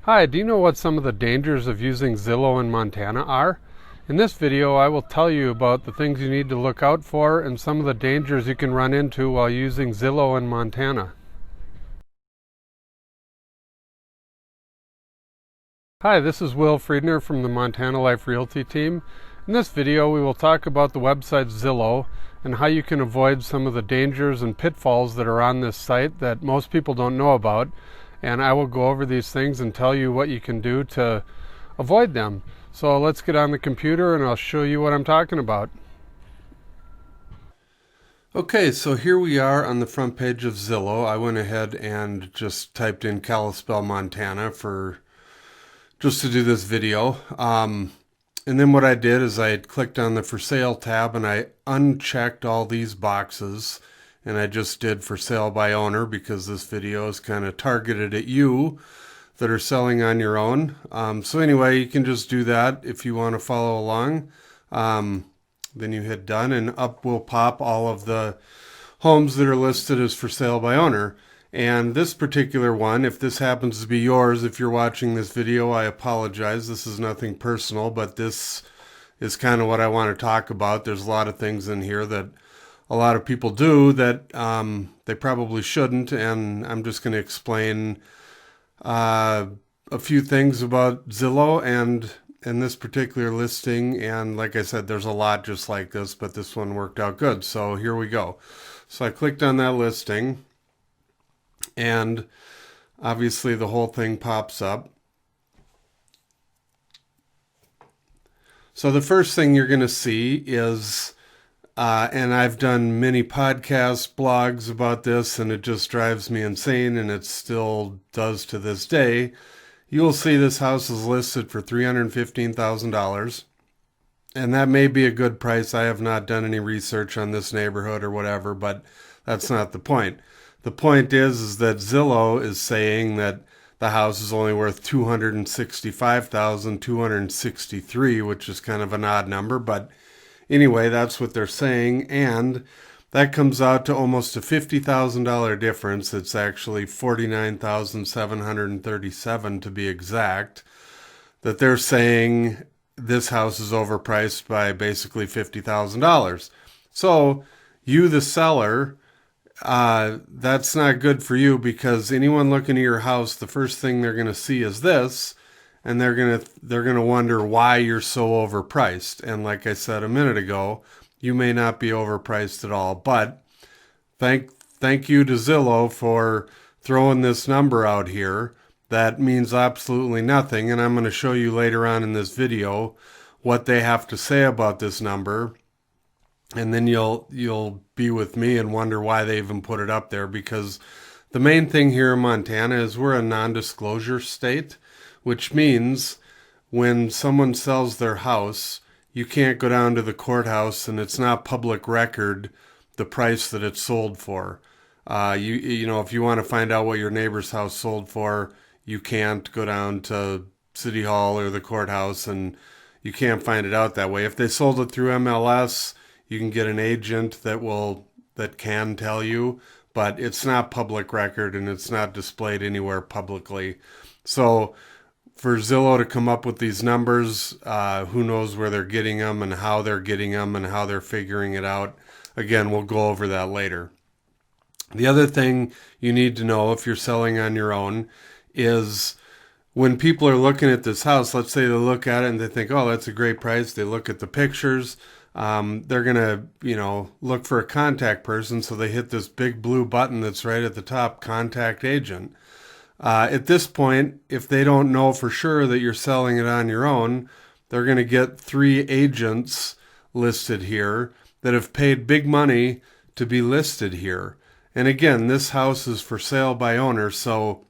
Hi, do you know what some of the dangers of using Zillow in Montana are? In this video, I will tell you about the things you need to look out for and some of the dangers you can run into while using Zillow in Montana. Hi, this is Will Friedner from the Montana Life Realty team. In this video, we will talk about the website Zillow and how you can avoid some of the dangers and pitfalls that are on this site that most people don't know about. And I will go over these things and tell you what you can do to avoid them. So let's get on the computer and I'll show you what I'm talking about. Okay, so here we are on the front page of Zillow. I went ahead and just typed in Kalispell, Montana just to do this video. And then what I did is I clicked on the For Sale tab and I unchecked all these boxes. And I just did For Sale by Owner because this video is kind of targeted at you that are selling on your own. So anyway, you can just do that if you want to follow along. Then you hit Done and up will pop all of the homes that are listed as For Sale by Owner. And this particular one, if this happens to be yours, if you're watching this video, I apologize. This is nothing personal, but this is kind of what I want to talk about. There's a lot of things in here that a lot of people do that they probably shouldn't, and I'm just going to explain a few things about Zillow and this particular listing. And like I said, there's a lot just like this, but this one worked out good. So here we go. So I clicked on that listing, and obviously the whole thing pops up. So the first thing you're going to see is and I've done many podcasts, blogs about this, and it just drives me insane, and it still does to this day. You will see this house is listed for $315,000, and that may be a good price. I have not done any research on this neighborhood or whatever, but that's not the point. The point is that Zillow is saying that the house is only worth $265,263, which is kind of an odd number, but anyway, that's what they're saying, and that comes out to almost a $50,000 difference. It's actually $49,737 to be exact, that they're saying this house is overpriced by basically $50,000. So you, the seller, that's not good for you, because anyone looking at your house, the first thing they're going to see is this, and they're gonna wonder why you're so overpriced. And like I said a minute ago, you may not be overpriced at all. But thank you to Zillow for throwing this number out here. That means absolutely nothing. And I'm going to show you later on in this video what they have to say about this number. And then you'll be with me and wonder why they even put it up there. Because the main thing here in Montana is we're a non-disclosure state, which means when someone sells their house, you can't go down to the courthouse and it's not public record the price that it's sold for. You know, if you want to find out what your neighbor's house sold for, you can't go down to City Hall or the courthouse, and you can't find it out that way. If they sold it through MLS, you can get an agent that can tell you, but it's not public record and it's not displayed anywhere publicly. So for Zillow to come up with these numbers, who knows where they're getting them and how they're getting them and how they're figuring it out. Again, we'll go over that later. The other thing you need to know if you're selling on your own is when people are looking at this house, let's say they look at it and they think, oh, that's a great price. They look at the pictures. They're going to, look for a contact person. So they hit this big blue button that's right at the top, Contact Agent. At this point, if they don't know for sure that you're selling it on your own, they're going to get 3 agents listed here that have paid big money to be listed here. And again, this house is for sale by owner. So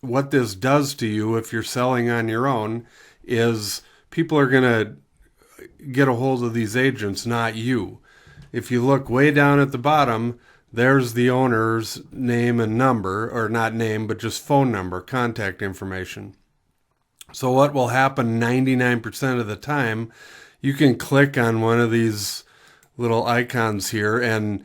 what this does to you if you're selling on your own is people are going to get a hold of these agents, not you. If you look way down at the bottom, there's the owner's name and number, or not name, but just phone number, contact information. So what will happen 99% of the time, you can click on one of these little icons here, and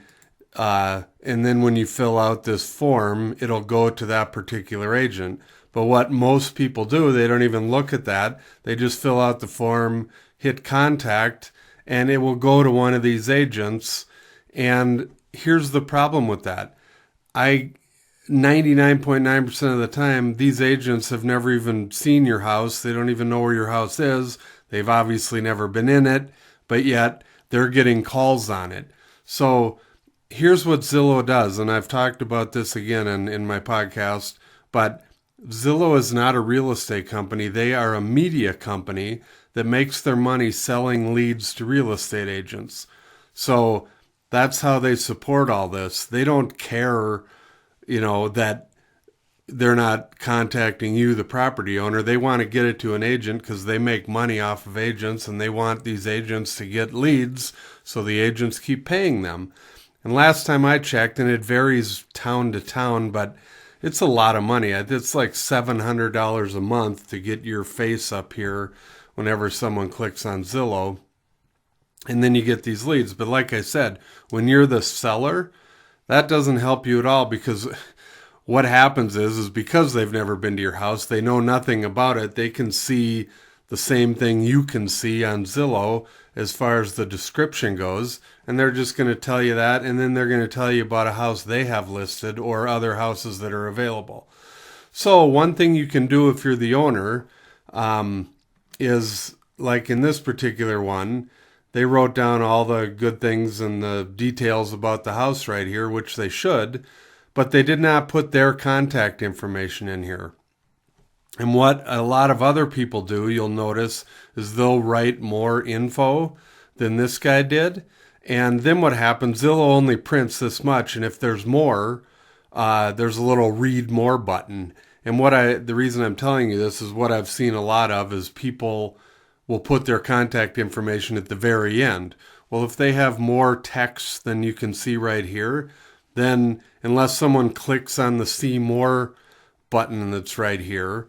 then when you fill out this form, it'll go to that particular agent. But what most people do, they don't even look at that. They just fill out the form, hit contact, and it will go to one of these agents. And here's the problem with that. 99.9% of the time, these agents have never even seen your house. They don't even know where your house is. They've obviously never been in it, but yet they're getting calls on it. So here's what Zillow does, and I've talked about this again in my podcast, but Zillow is not a real estate company. They are a media company that makes their money selling leads to real estate agents. So that's how they support all this. They don't care, that they're not contacting you, the property owner. They want to get it to an agent because they make money off of agents, and they want these agents to get leads, so the agents keep paying them. And last time I checked, and it varies town to town, but it's a lot of money. It's like $700 a month to get your face up here whenever someone clicks on Zillow. And then you get these leads. But like I said, when you're the seller, that doesn't help you at all, because what happens is because they've never been to your house, they know nothing about it. They can see the same thing you can see on Zillow as far as the description goes, and they're just going to tell you that, and then they're going to tell you about a house they have listed or other houses that are available. So one thing you can do if you're the owner is, like in this particular one, they wrote down all the good things and the details about the house right here, which they should, but they did not put their contact information in here. And what a lot of other people do, you'll notice, is they'll write more info than this guy did. And then what happens, Zillow only prints this much, and if there's more, there's a little read more button. And the reason I'm telling you this is what I've seen a lot of is people will put their contact information at the very end. Well, if they have more text than you can see right here, then unless someone clicks on the see more button that's right here,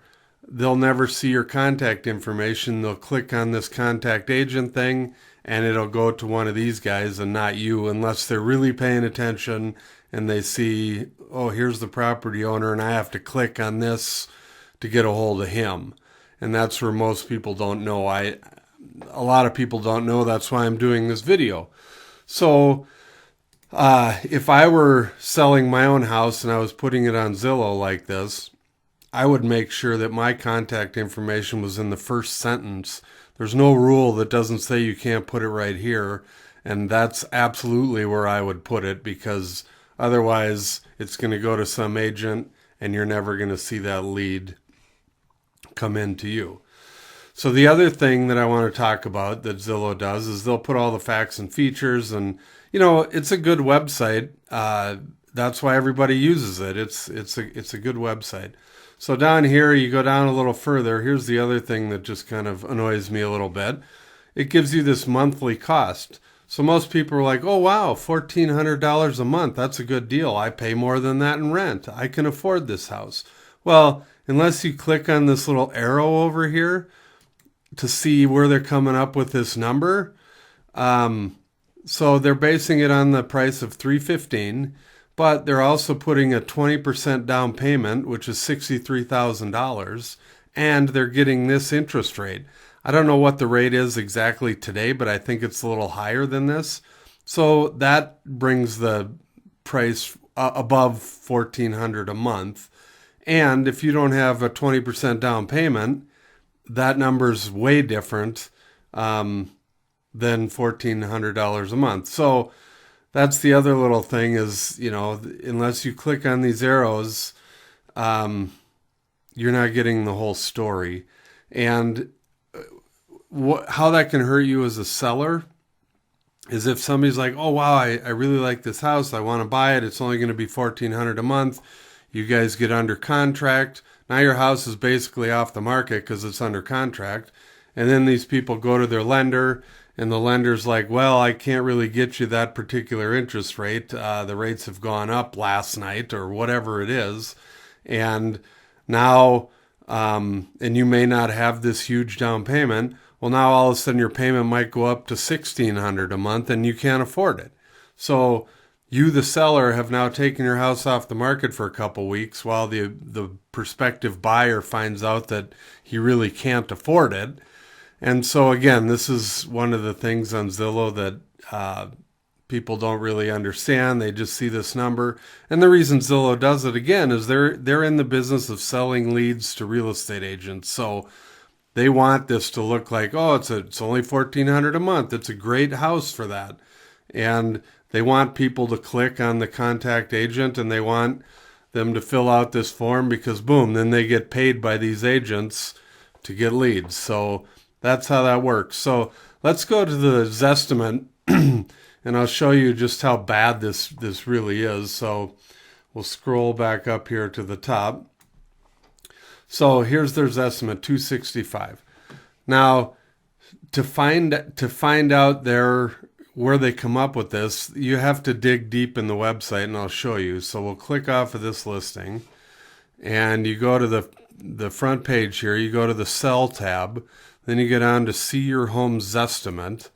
they'll never see your contact information. They'll click on this contact agent thing, and it'll go to one of these guys and not you, unless they're really paying attention and they see, oh, here's the property owner, and I have to click on this to get a hold of him. And that's where most people don't know. A lot of people don't know. That's why I'm doing this video. So if I were selling my own house and I was putting it on Zillow like this, I would make sure that my contact information was in the first sentence. There's no rule that doesn't say you can't put it right here, and that's absolutely where I would put it, because otherwise it's going to go to some agent and you're never going to see that lead come into you. So the other thing that I want to talk about that Zillow does is they'll put all the facts and features, and it's a good website. That's why everybody uses it. It's a good website. So down here, you go down a little further. Here's the other thing that just kind of annoys me a little bit. It gives you this monthly cost. So most people are like, oh, wow, $1,400 a month. That's a good deal. I pay more than that in rent. I can afford this house. Well, unless you click on this little arrow over here to see where they're coming up with this number. So they're basing it on the price of $315,000. But they're also putting a 20% down payment, which is $63,000, and they're getting this interest rate. I don't know what the rate is exactly today, but I think it's a little higher than this. So that brings the price above $1,400 a month. And if you don't have a 20% down payment, that number's way different than $1,400 a month. So that's the other little thing is, unless you click on these arrows, you're not getting the whole story. And how that can hurt you as a seller is if somebody's like, oh, wow, I really like this house. I want to buy it. It's only going to be $1,400 a month. You guys get under contract. Now your house is basically off the market because it's under contract. And then these people go to their lender, and the lender's like, well, I can't really get you that particular interest rate. The rates have gone up last night or whatever it is. And now, and you may not have this huge down payment. Well, now all of a sudden your payment might go up to $1,600 a month and you can't afford it. So You, the seller, have now taken your house off the market for a couple weeks while the prospective buyer finds out that he really can't afford it. And so again, this is one of the things on Zillow that people don't really understand. They just see this number. And the reason Zillow does it again is they're in the business of selling leads to real estate agents. So they want this to look like, oh, it's only $1,400 a month. It's a great house for that. And they want people to click on the contact agent, and they want them to fill out this form because, boom, then they get paid by these agents to get leads. So that's how that works. So let's go to the Zestimate, and I'll show you just how bad this really is. So we'll scroll back up here to the top. So here's their Zestimate, 265. Now, to find out where they come up with this, you have to dig deep in the website, and I'll show you. So we'll click off of this listing, and you go to the front page here. You go to the Sell tab. Then you go down to See Your Home Zestimate.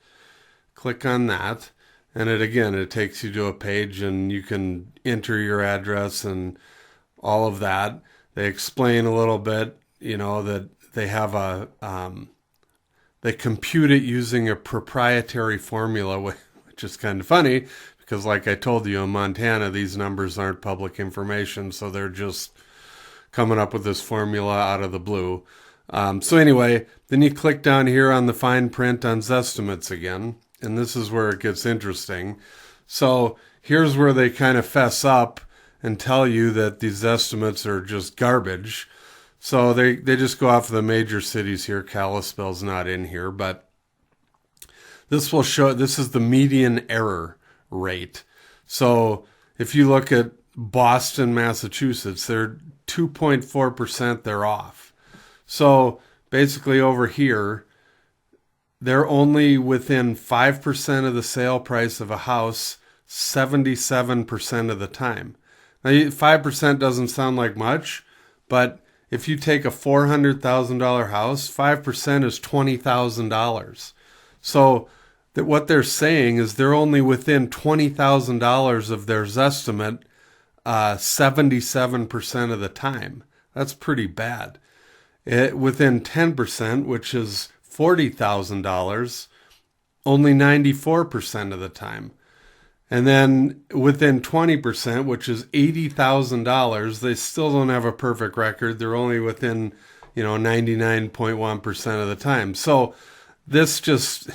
Click on that, and it takes you to a page, and you can enter your address and all of that. They explain a little bit, that they have they compute it using a proprietary formula, which is kind of funny because, like I told you, in Montana, these numbers aren't public information, so they're just coming up with this formula out of the blue. So anyway, then you click down here on the fine print on Zestimates again, and this is where it gets interesting. So here's where they kind of fess up and tell you that these estimates are just garbage. So they just go off of the major cities here. Kalispell's not in here, but this will show, this is the median error rate. So if you look at Boston, Massachusetts, they're 2.4%, they're off. So basically over here, they're only within 5% of the sale price of a house 77% of the time. Now, 5% doesn't sound like much, but if you take a $400,000 house, 5% is $20,000. So that what they're saying is they're only within $20,000 of their Zestimate 77% of the time. That's pretty bad. Within 10%, which is $40,000, only 94% of the time. And then within 20%, which is $80,000, they still don't have a perfect record. They're only within, 99.1% of the time. So this just,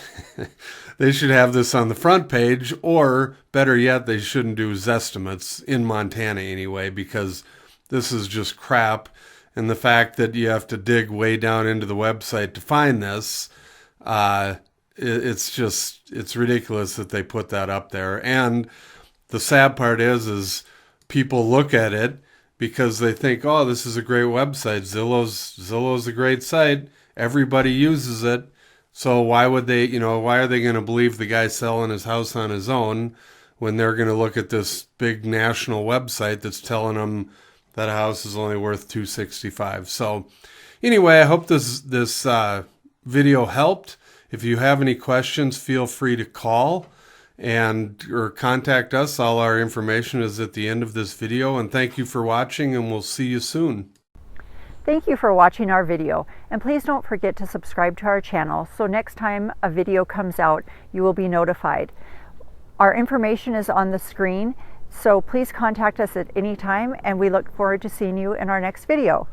they should have this on the front page, or better yet, they shouldn't do Zestimates in Montana anyway, because this is just crap. And the fact that you have to dig way down into the website to find this, it's ridiculous that they put that up there. And the sad part is people look at it because they think, oh, this is a great website. Zillow's a great site. Everybody uses it. So why are they going to believe the guy selling his house on his own when they're going to look at this big national website that's telling them that a house is only worth $265? So anyway, I hope this video helped. If you have any questions, feel free to call or contact us. All our information is at the end of this video. And thank you for watching, and we'll see you soon. Thank you for watching our video, and please don't forget to subscribe to our channel so next time a video comes out, you will be notified. Our information is on the screen, so please contact us at any time, and we look forward to seeing you in our next video.